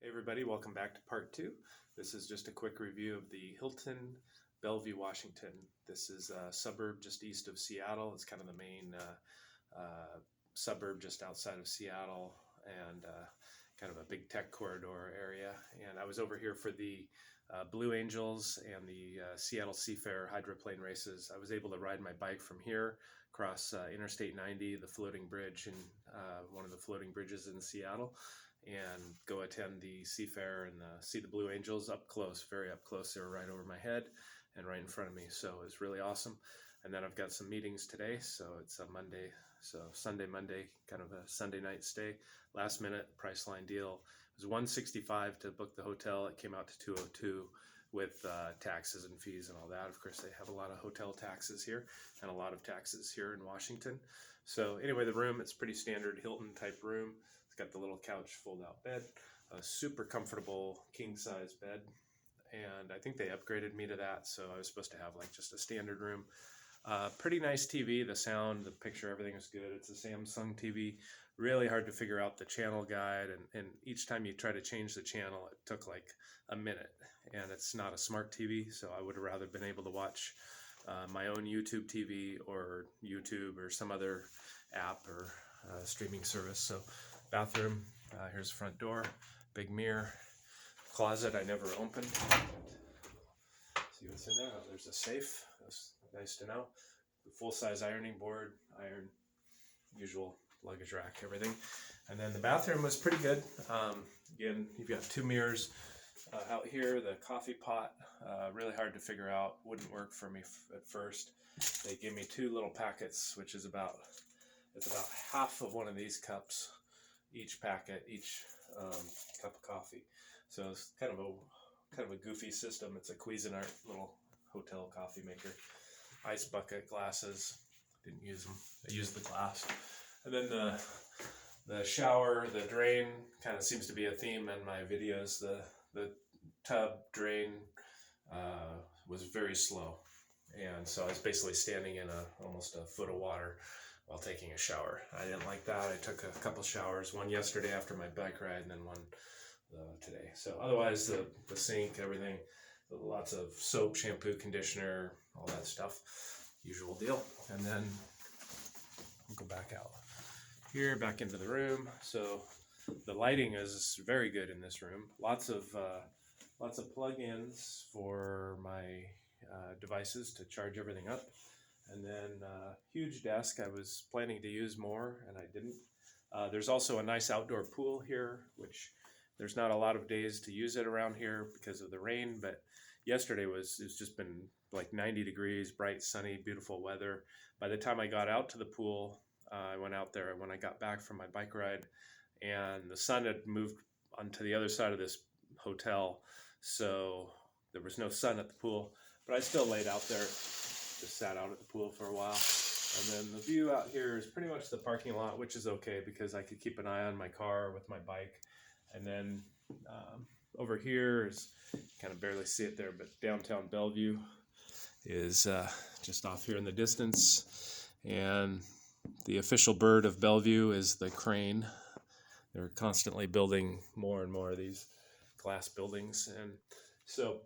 Hey everybody, welcome back to part two. This is just a quick review of the Hilton, Bellevue, Washington. This is a suburb just east of Seattle. It's kind of the main suburb just outside of Seattle and kind of a big tech corridor area. And I was over here for the Blue Angels and the Seattle Seafair hydroplane races. I was able to ride my bike from here across Interstate 90, the floating bridge, and one of the floating bridges in Seattle, and go attend the Seafair and see the Blue Angels up close, very up close. They were right over my head and right in front of me, so it was really awesome. And then I've got some meetings today, so it's a Monday, so Sunday, Monday, kind of a Sunday night stay. Last minute Priceline deal. It was $165 to book the hotel. It came out to $202 with taxes and fees and all that. Of course, they have a lot of hotel taxes here and a lot of taxes here in Washington. So anyway, the room, it's pretty standard Hilton type room. It's got the little couch fold out bed, a super comfortable king size bed. And I think they upgraded me to that. So I was supposed to have like just a standard room. Pretty nice TV, the sound, the picture, everything is good. It's a Samsung TV. Really hard to figure out the channel guide, and each time you try to change the channel, it took like a minute. And it's not a smart TV, so I would have rather been able to watch my own YouTube TV or YouTube or some other app or streaming service. So bathroom, here's the front door, big mirror, closet I never opened. See what's in there. Oh, there's a safe. That's nice to know. The full-size ironing board, iron, usual luggage rack, everything. And then the bathroom was pretty good. Again, you've got two mirrors out here. The coffee pot, really hard to figure out. Wouldn't work for me at first. They gave me two little packets, which is about half of one of these cups, each packet, each cup of coffee. So it's kind of a goofy system. It's a Cuisinart little hotel coffee maker. Ice bucket, glasses. Didn't use them. I used the glass. And then the shower, the drain, kind of seems to be a theme in my videos. The tub drain was very slow, and so I was basically standing in almost a foot of water while taking a shower. I didn't like that. I took a couple showers, one yesterday after my bike ride, and then one today. So otherwise, the sink, everything, lots of soap, shampoo, conditioner, all that stuff, usual deal. And then we'll go back out here, back into the room. So the lighting is very good in this room. Lots of plug-ins for my devices to charge everything up. And then huge desk. I was planning to use more, and I didn't. There's also a nice outdoor pool here, which there's not a lot of days to use it around here because of the rain, but yesterday it's just been like 90 degrees, bright, sunny, beautiful weather. By the time I got out to the pool, I went out there when I got back from my bike ride, and the sun had moved onto the other side of this hotel, so there was no sun at the pool, but I still laid out there, just sat out at the pool for a while. And then the view out here is pretty much the parking lot, which is okay because I could keep an eye on my car with my bike. And then over here is, kind of barely see it there, but downtown Bellevue is just off here in the distance. And the official bird of Bellevue is the crane. They're constantly building more and more of these glass buildings. And so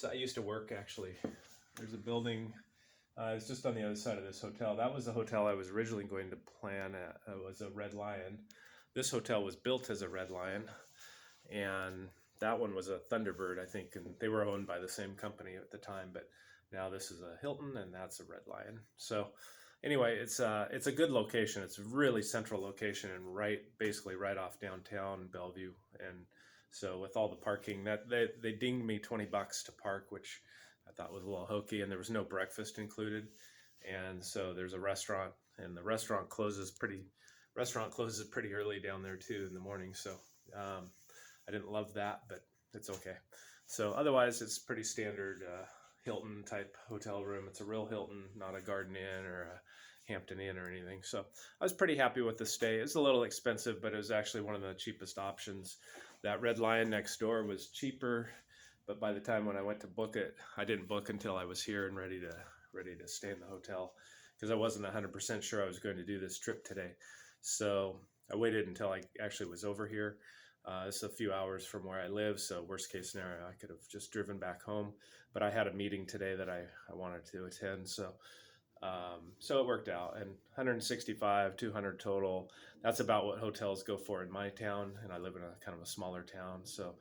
I used to work, actually. There's a building, it's just on the other side of this hotel. That was the hotel I was originally going to plan at. It was a Red Lion. This hotel was built as a Red Lion, and that one was a Thunderbird, I think, and they were owned by the same company at the time, but now this is a Hilton, and that's a Red Lion. So anyway, it's a good location. It's a really central location and basically right off downtown Bellevue. And so with all the parking, that they dinged me $20 to park, which I thought was a little hokey, and there was no breakfast included. And so there's a restaurant, and the restaurant closes pretty early down there too in the morning. So I didn't love that, but it's okay. So otherwise, it's pretty standard Hilton type hotel room. It's a real Hilton, not a Garden Inn or a Hampton Inn or anything. So I was pretty happy with the stay. It's a little expensive, but it was actually one of the cheapest options. That Red Lion next door was cheaper, but by the time when I went to book it, I didn't book until I was here and ready to stay in the hotel, because I wasn't 100% sure I was going to do this trip today. So I waited until I actually was over here. It's a few hours from where I live, so worst case scenario, I could have just driven back home. But I had a meeting today that I wanted to attend, so it worked out. And 165, 200 total. That's about what hotels go for in my town, and I live in a kind of a smaller town, so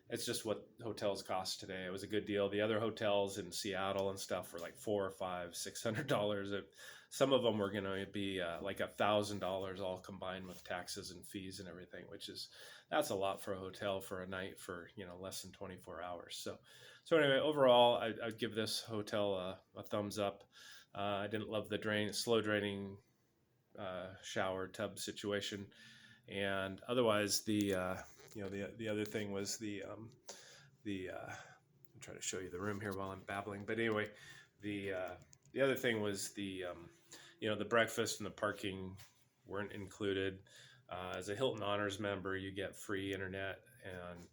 it's just what hotels cost today. It was a good deal. The other hotels in Seattle and stuff were like $400 or $600. Some of them were going to be like $1,000 all combined with taxes and fees and everything, that's a lot for a hotel for a night for less than 24 hours. So anyway, overall, I'd give this hotel a thumbs up. I didn't love the slow draining shower tub situation, and otherwise the other thing was I'll try to show you the room here while I'm babbling. But anyway, the other thing was the breakfast and the parking weren't included. As a Hilton Honors member, you get free internet, and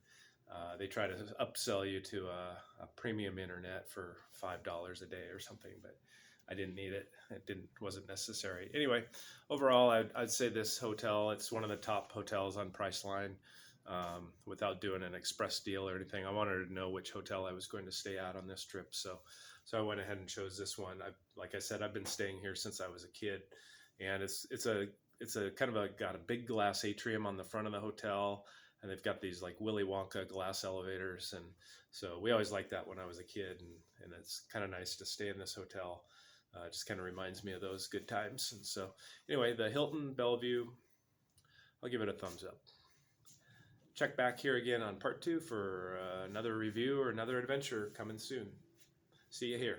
they try to upsell you to a premium internet for $5 a day or something, but I didn't need it. Wasn't necessary. Anyway, overall, I'd say this hotel, it's one of the top hotels on Priceline. Without doing an express deal or anything, I wanted to know which hotel I was going to stay at on this trip, so I went ahead and chose this one. Like I said, I've been staying here since I was a kid, and it's a kind of got a big glass atrium on the front of the hotel, and they've got these like Willy Wonka glass elevators, and so we always liked that when I was a kid, and it's kind of nice to stay in this hotel. It just kind of reminds me of those good times. And so anyway, the Hilton Bellevue, I'll give it a thumbs up. Check back here again on part 2 for another review or another adventure coming soon. See you here.